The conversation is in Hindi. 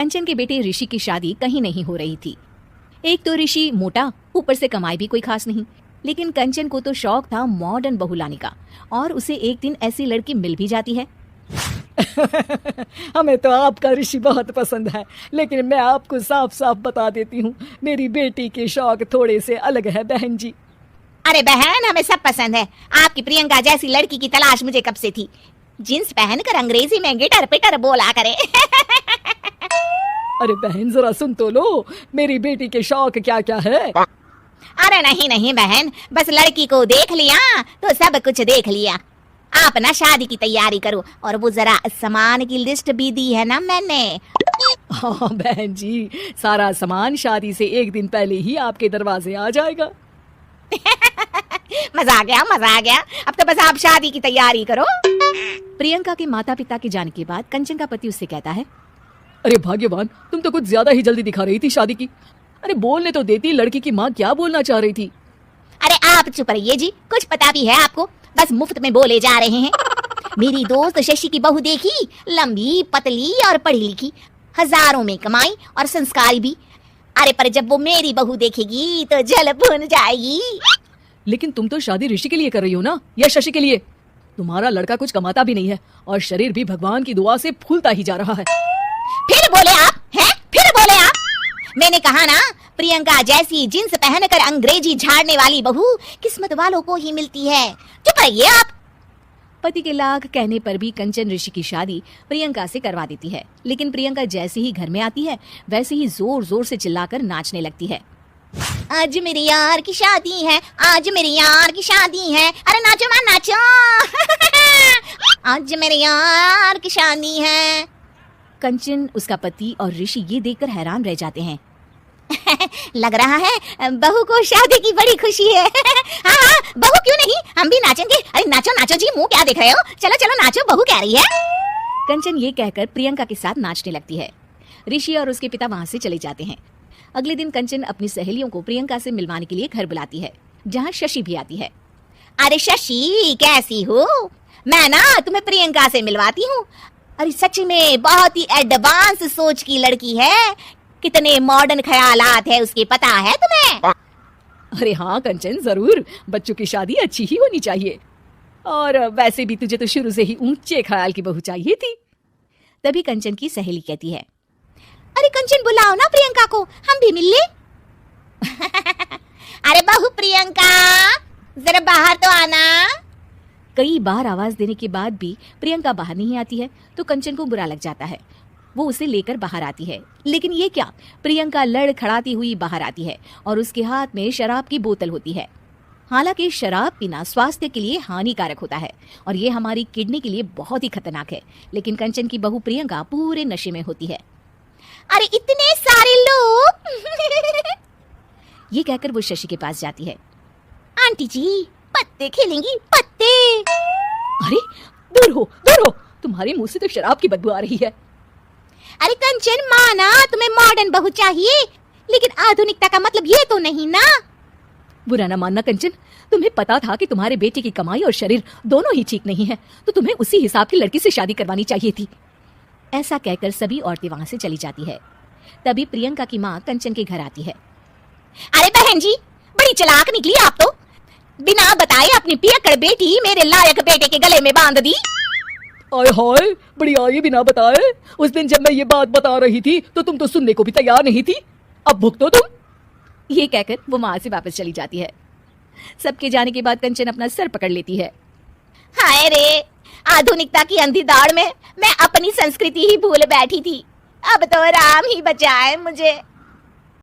कंचन के बेटे ऋषि की शादी कहीं नहीं हो रही थी। एक तो ऋषि मोटा, ऊपर से कमाई भी कोई खास नहीं। लेकिन कंचन को तो शौक था मॉडर्न बहू लाने का, और उसे एक दिन ऐसी लड़की मिल भी जाती है। हमें तो आपका ऋषि बहुत पसंद है, लेकिन मैं आपको साफ साफ बता देती हूँ, मेरी बेटी के शौक थोड़े से अलग है बहन जी। अरे बहन, हमें सब पसंद है। आपकी प्रियंका जैसी लड़की की तलाश मुझे कब से थी। जींस पहनकर अंग्रेजी में गिटर पिटर बोला करे। अरे बहन जरा सुन तो लो, मेरी बेटी के शौक क्या क्या है। अरे नहीं नहीं बहन, बस लड़की को देख लिया तो सब कुछ देख लिया। आप ना शादी की तैयारी करो, और वो जरा सामान की लिस्ट भी दी है ना मैंने। हाँ बहन जी, सारा सामान शादी से एक दिन पहले ही आपके दरवाजे आ जाएगा। मजा आ गया, मजा आ गया। अब तो बस आप शादी की तैयारी करो। प्रियंका के माता पिता के जाने के बाद कंचन का पति उससे कहता है, अरे भाग्यवान, तुम तो कुछ ज्यादा ही जल्दी दिखा रही थी शादी की। अरे बोलने तो देती, लड़की की माँ क्या बोलना चाह रही थी। अरे आप चुप रहिए जी, कुछ पता भी है आपको, बस मुफ्त में बोले जा रहे हैं। मेरी दोस्त शशि की बहू देखी, लंबी पतली और पढ़ी लिखी, हजारों में कमाई और संस्कारी भी। अरे पर जब वो मेरी बहू देखेगी तो जल भुन जाएगी। लेकिन तुम तो शादी ऋषि के लिए कर रही हो ना, या शशि के लिए? तुम्हारा लड़का कुछ कमाता भी नहीं है, और शरीर भी भगवान की दुआ से फूलता ही जा रहा है। फिर बोले आप हैं? फिर बोले आप? मैंने कहा ना, प्रियंका जैसी जींस पहनकर अंग्रेजी झाड़ने वाली बहू किस्मत वालों को ही मिलती है। चुप रहिए आप। पति के लाख कहने पर भी कंचन ऋषि की शादी प्रियंका से करवा देती है। लेकिन प्रियंका जैसे ही घर में आती है, वैसे ही जोर जोर से चिल्लाकर नाचने लगती है। आज मेरे यार की शादी है, आज मेरे यार की शादी है। अरे नाचो मां नाचो। आज मेरे यार की शादी है। कंचन, उसका पति और ऋषि ये देखकर हैरान रह जाते हैं। लग रहा है बहू को शादी की बड़ी खुशी है। हाँ हाँ, बहू क्यों नहीं, हम भी नाचेंगे। अरे नाचो नाचो जी, मुंह क्या देख रहे हो, चलो चलो नाचो, बहू कह रही है। कंचन ये कहकर प्रियंका के साथ नाचने लगती है। ऋषि और उसके पिता वहाँ से चले जाते हैं। अगले दिन कंचन अपनी सहेलियों को प्रियंका से मिलवाने के लिए घर बुलाती है, जहाँ शशि भी आती है। अरे शशि, कैसी हो? मैं ना तुम्हें प्रियंका से मिलवाती हूँ। अरे सच में बहुत ही एडवांस सोच की लड़की है, कितने मॉडर्न ख्यालात है उसके, पता है तुम्हें? अरे हाँ कंचन, जरूर, बच्चों की शादी अच्छी ही होनी चाहिए, और वैसे भी तुझे तो शुरू से ही ऊंचे ख्याल की बहू चाहिए थी। तभी कंचन की सहेली कहती है, अरे कंचन बुलाओ ना प्रियंका को, हम भी मिल ले। अरे बहू प्रियंका, जरा बाहर तो आना। कई बार आवाज देने के बाद भी प्रियंका बाहर नहीं आती है, तो कंचन को बुरा लग जाता है। वो उसे लेकर बाहर आती है, लेकिन ये क्या, प्रियंका लड़खड़ाती हुई बाहर आती है और उसके हाथ में शराब की बोतल होती है। हालांकि शराब पीना स्वास्थ्य के लिए हानिकारक होता है और ये हमारी किडनी के लिए बहुत ही खतरनाक है, लेकिन कंचन की बहू प्रियंका पूरे नशे में होती है। अरे इतने सारे लोग। ये कहकर वो शशि के पास जाती है। आंटी जी, पत्ते खेलेंगी, पत्ते। अरे दूर हो, दूर हो, तुम्हारे मुंह से तो शराब की बदबू आ रही है। अरे कंचन, माना तुम्हें मॉडर्न बहू चाहिए, लेकिन आधुनिकता का मतलब ये तो नहीं ना। बुरा ना मानना कंचन, तुम्हें पता था कि तुम्हारे बेटे की कमाई और शरीर दोनों ही ठीक नहीं है, तो तुम्हें उसी हिसाब की लड़की से शादी करवानी चाहिए थी। ऐसा कहकर सभी औरतें वहां से चली जाती है। तभी प्रियंका की माँ कंचन के घर आती है। अरे बहन जी, बड़ी चालाक निकली आप तो, बिना बताए अपनी पियक्कड़ बेटी मेरे लायक बेटे के गले में बांध दी। आय हाय, बड़ी आई बिना बताए। उस दिन जब मैं ये बात बता रही थी तो तुम तो सुनने को भी तैयार नहीं थी, अब भुगतो तुम। ये कहकर वो वहां से वापस चली जाती है। सबके जाने के बाद कंचन अपना सर पकड़ लेती है। हाय रे, आधुनिकता की अंधी दौड़ में मैं अपनी संस्कृति ही भूल बैठी थी। अब तो राम ही बचाए मुझे।